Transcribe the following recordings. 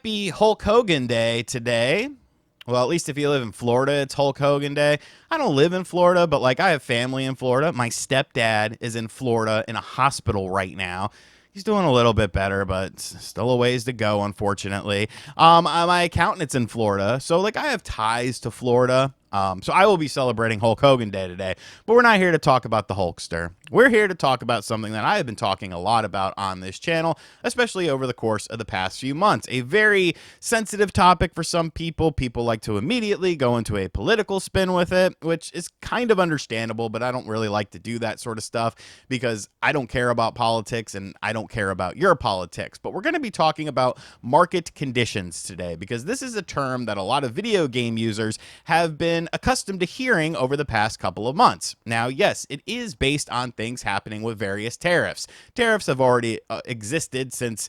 Happy Hulk Hogan Day today. Well, at least if you live in Florida, it's Hulk Hogan Day. I don't live in Florida, but like I have family in Florida. My stepdad is in Florida in a hospital right now. He's doing a little bit better, but still a ways to go, unfortunately. My accountant's in Florida, so like I have ties to Florida. So I will be celebrating Hulk Hogan Day today, but we're not here to talk about the Hulkster. We're here to talk about something that I have been talking a lot about on this channel, especially over the course of the past few months. A very sensitive topic for some people. People like to immediately go into a political spin with it, which is kind of understandable, but I don't really like to do that sort of stuff because I don't care about politics and I don't care about your politics. But we're going to be talking about market conditions today because this is a term that a lot of video game users have been accustomed to hearing over the past couple of months. Now, yes, it is based on things happening with various tariffs. Tariffs have already existed since,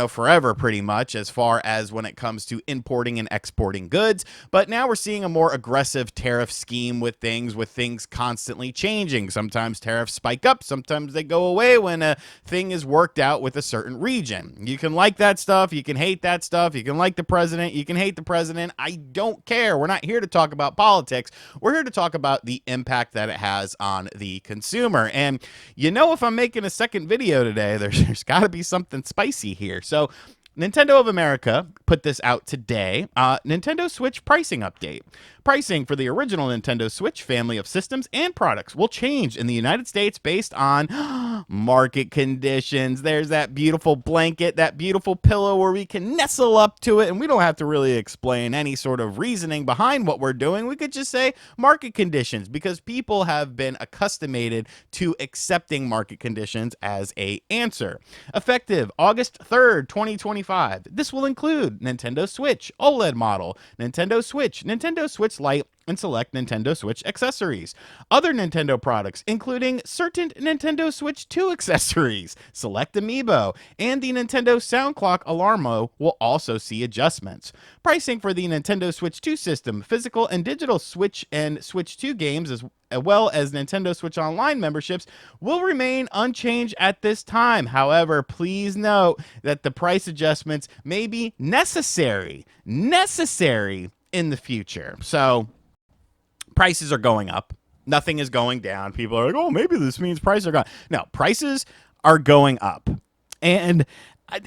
forever pretty much, as far as when it comes to importing and exporting goods. But now we're seeing a more aggressive tariff scheme with things constantly changing. Sometimes tariffs spike up, sometimes they go away when a thing is worked out with a certain region. You can like that stuff, you can hate that stuff, you can like the president, you can hate the president. I don't care. We're not here to talk about politics. We're here to talk about the impact that it has on the consumer. And if I'm making a second video today, there's got to be something spicy here. So Nintendo of America put this out today. Nintendo Switch pricing update. Pricing for the original Nintendo Switch family of systems and products will change in the United States based on market conditions. There's that beautiful blanket, that beautiful pillow where we can nestle up to it, and we don't have to really explain any sort of reasoning behind what we're doing. We could just say market conditions because people have been accustomed to accepting market conditions as a answer. Effective August 3rd, 2025. This will include Nintendo Switch OLED model, Nintendo Switch Lite, and select Nintendo Switch accessories. Other Nintendo products, including certain Nintendo Switch 2 accessories, select Amiibo, and the Nintendo Sound Clock Alarmo will also see adjustments. Pricing for the Nintendo Switch 2 system, physical and digital Switch and Switch 2 games, as well as Nintendo Switch Online memberships, will remain unchanged at this time. However, please note that the price adjustments may be necessary in the future. So prices are going up. Nothing is going down. People are like, oh, maybe this means prices are going. No, prices are going up. And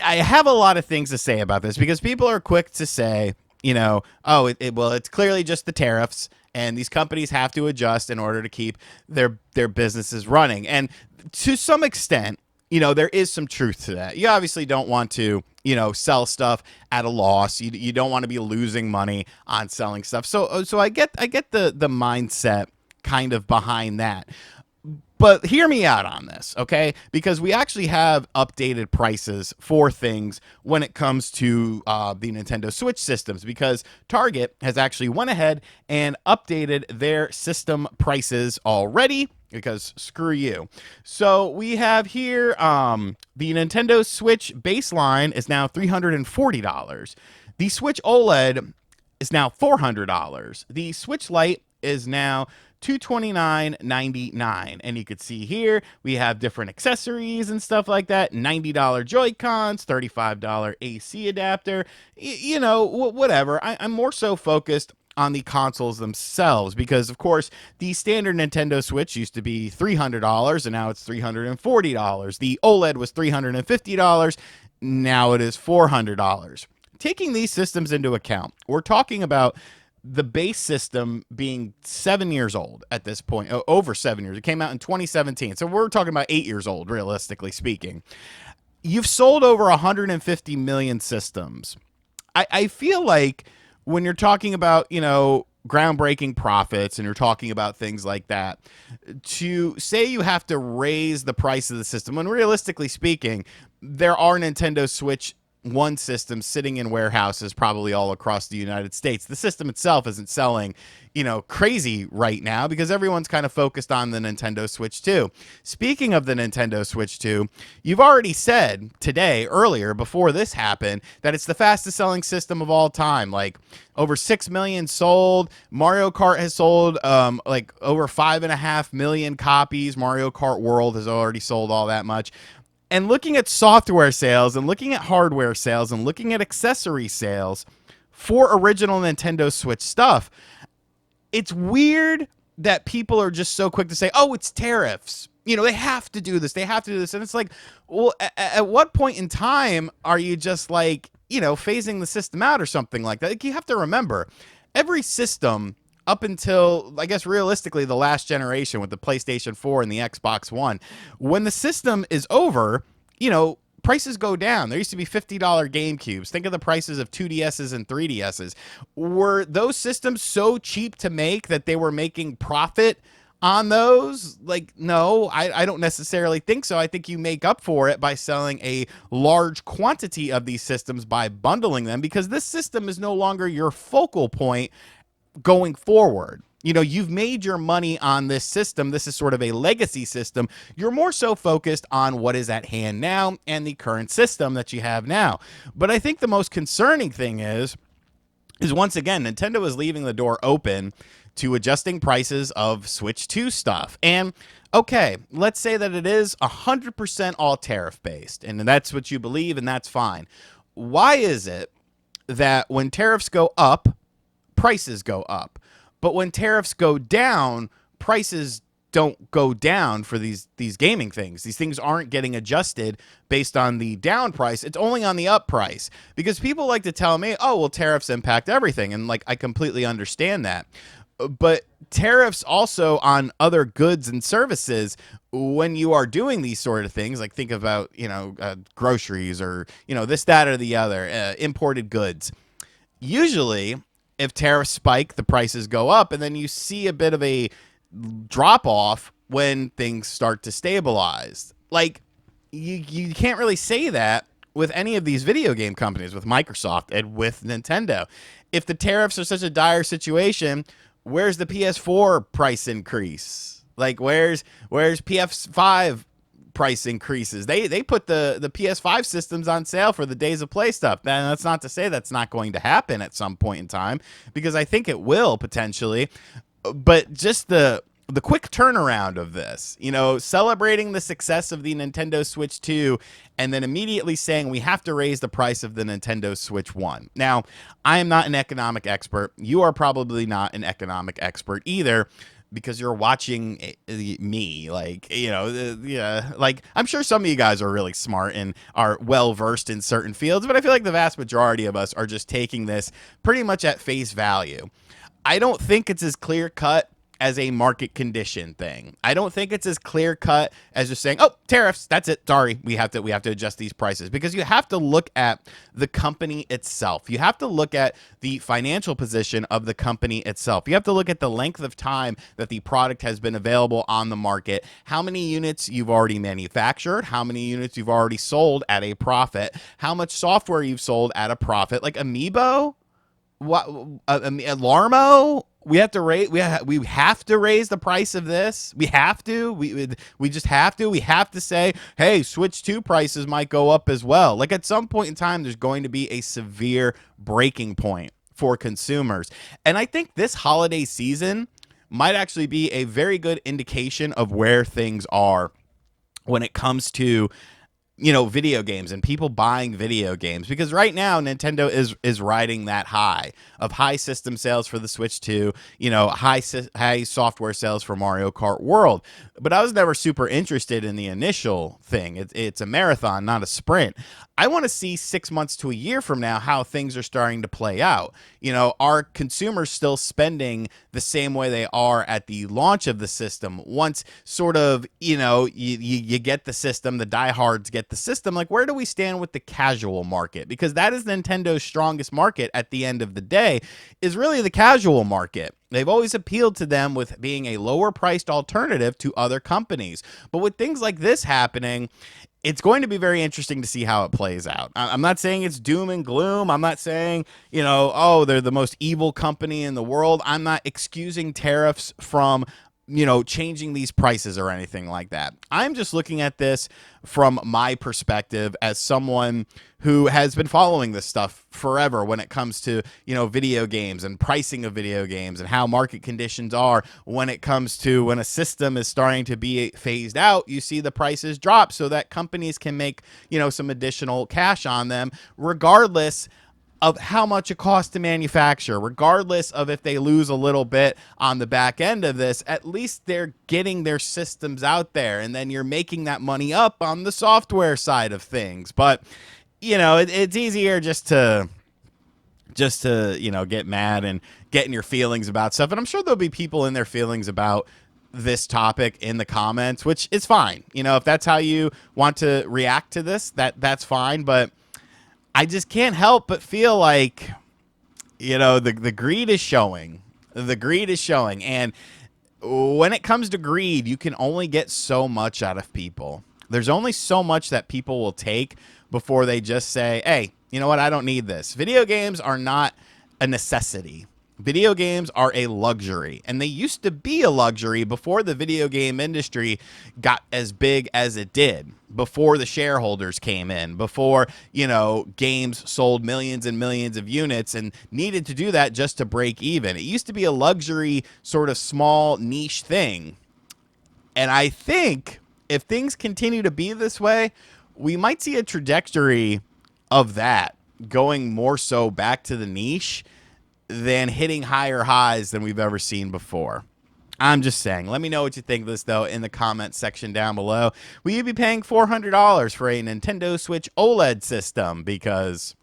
I have a lot of things to say about this because people are quick to say, it's clearly just the tariffs and these companies have to adjust in order to keep their businesses running. And to some extent, there is some truth to that. You obviously don't want to, sell stuff at a loss. You don't want to be losing money on selling stuff. So I get the mindset kind of behind that. But hear me out on this, okay? Because we actually have updated prices for things when it comes to the Nintendo Switch systems, because Target has actually went ahead and updated their system prices already, because screw you. So we have here the Nintendo Switch baseline is now $340. The Switch OLED is now $400. The Switch Lite is now $229.99, and you could see here we have different accessories and stuff like that. $90 Joy-Cons, $35 AC adapter, whatever. I'm more so focused on the consoles themselves because, of course, the standard Nintendo Switch used to be $300 and now it's $340. The OLED was $350, now it is $400. Taking these systems into account, we're talking about the base system being 7 years old at this point, over 7 years. It came out in 2017. So we're talking about 8 years old, realistically speaking. You've sold over 150 million systems. I feel like when you're talking about, groundbreaking profits and you're talking about things like that, to say you have to raise the price of the system, when realistically speaking, there are Nintendo Switch one system sitting in warehouses probably all across the United States. The system itself isn't selling, crazy right now because everyone's kind of focused on the Nintendo Switch 2. Speaking of the Nintendo Switch 2, you've already said today, earlier, before this happened, that it's the fastest selling system of all time. Like over 6 million sold. Mario Kart has sold over 5.5 million copies. Mario Kart World has already sold all that much. And looking at software sales and looking at hardware sales and looking at accessory sales for original Nintendo Switch stuff, it's weird that people are just so quick to say, oh, it's tariffs. You know, they have to do this. They have to do this. And it's like, well, at what point in time are you just like, you know, phasing the system out or something like that? Like, you have to remember, every system up until, I guess, realistically, the last generation with the PlayStation 4 and the Xbox One, when the system is over, you know, prices go down. There used to be $50 GameCubes. Think of the prices of 2DSs and 3DSs. Were those systems so cheap to make that they were making profit on those? Like, no, I don't necessarily think so. I think you make up for it by selling a large quantity of these systems by bundling them, because this system is no longer your focal point going forward. You know, you've made your money on this system. This is sort of a legacy system. You're more so focused on what is at hand now and the current system that you have now. But I think the most concerning thing is once again, Nintendo is leaving the door open to adjusting prices of Switch 2 stuff. And okay, let's say that it is 100% all tariff based, and that's what you believe, and that's fine. Why is it that when tariffs go up, prices go up, but when tariffs go down, prices don't go down for these gaming things? These things aren't getting adjusted based on the down price. It's only on the up price, because people like to tell me, oh, well, tariffs impact everything. And like, I completely understand that. But tariffs also on other goods and services, when you are doing these sort of things, like think about, you know, groceries or, you know, this, that, or the other, imported goods. Usually, if tariffs spike, the prices go up, and then you see a bit of a drop off when things start to stabilize. Like, you can't really say that with any of these video game companies, with Microsoft and with Nintendo. If the tariffs are such a dire situation, where's the PS4 price increase? Like, where's PS5 price increases? They put the PS5 systems on sale for the Days of Play stuff. And that's not to say that's not going to happen at some point in time, because I think it will potentially. But just the quick turnaround of this, you know, celebrating the success of the Nintendo Switch 2 and then immediately saying we have to raise the price of the Nintendo Switch 1. Now, I am not an economic expert. You are probably not an economic expert either, because you're watching me. Like, you know, yeah, like, I'm sure some of you guys are really smart and are well versed in certain fields, but I feel like the vast majority of us are just taking this pretty much at face value. I don't think it's as clear cut as a market condition thing. I don't think it's as clear cut as just saying, oh, tariffs, that's it. Sorry, we have to adjust these prices, because you have to look at the company itself. You have to look at the financial position of the company itself. You have to look at the length of time that the product has been available on the market, how many units you've already manufactured, how many units you've already sold at a profit, how much software you've sold at a profit. Like Amiibo, Alarmo, we have to raise the price of this. We have to. We just have to. We have to say, hey, Switch 2 prices might go up as well. Like, at some point in time, there's going to be a severe breaking point for consumers. And I think this holiday season might actually be a very good indication of where things are when it comes to, you know, video games and people buying video games, because right now Nintendo is riding that high of high system sales for the Switch 2, you know, high software sales for Mario Kart World. But I was never super interested in the initial thing. It's a marathon, not a sprint. I want to see 6 months to a year from now how things are starting to play out. You know, are consumers still spending the same way they are at the launch of the system? Once sort of, you know, you get the system, the diehards get the system. Like, where do we stand with the casual market? Because that is Nintendo's strongest market at the end of the day, is really the casual market. They've always appealed to them with being a lower priced alternative to other companies. But with things like this happening, it's going to be very interesting to see how it plays out. I'm not saying it's doom and gloom. I'm not saying, you know, oh, they're the most evil company in the world. I'm not excusing tariffs from changing these prices or anything like that. I'm just looking at this from my perspective as someone who has been following this stuff forever when it comes to, video games and pricing of video games and how market conditions are when it comes to when a system is starting to be phased out, you see the prices drop so that companies can make, some additional cash on them regardless of how much it costs to manufacture, regardless of if they lose a little bit on the back end of this. At least they're getting their systems out there, and then you're making that money up on the software side of things. But it's easier just to get mad and get in your feelings about stuff. And I'm sure there'll be people in their feelings about this topic in the comments, which is fine. If that's how you want to react to this, that's fine. But I just can't help but feel like, the greed is showing. The greed is showing. And when it comes to greed, you can only get so much out of people. There's only so much that people will take before they just say, hey, you know what? I don't need this. Video games are not a necessity. Video games are a luxury, and they used to be a luxury before the video game industry got as big as it did, before the shareholders came in, before, games sold millions and millions of units and needed to do that just to break even. It used to be a luxury sort of small niche thing. And I think if things continue to be this way, we might see a trajectory of that going more so back to the niche than hitting higher highs than we've ever seen before. I'm just saying. Let me know what you think of this, though, in the comment section down below. Will you be paying $400 for a Nintendo Switch OLED system? Because,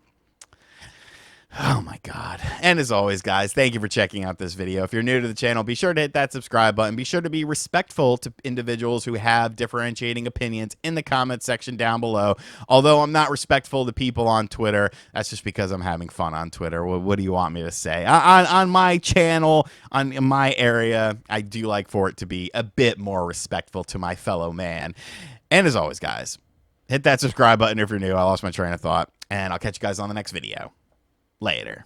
oh my God. And as always, guys, thank you for checking out this video. If you're new to the channel, be sure to hit that subscribe button. Be sure to be respectful to individuals who have differentiating opinions in the comment section down below. Although I'm not respectful to people on Twitter, that's just because I'm having fun on Twitter. What do you want me to say? On my channel, in my area, I do like for it to be a bit more respectful to my fellow man. And as always, guys, hit that subscribe button if you're new. I lost my train of thought. And I'll catch you guys on the next video. Later.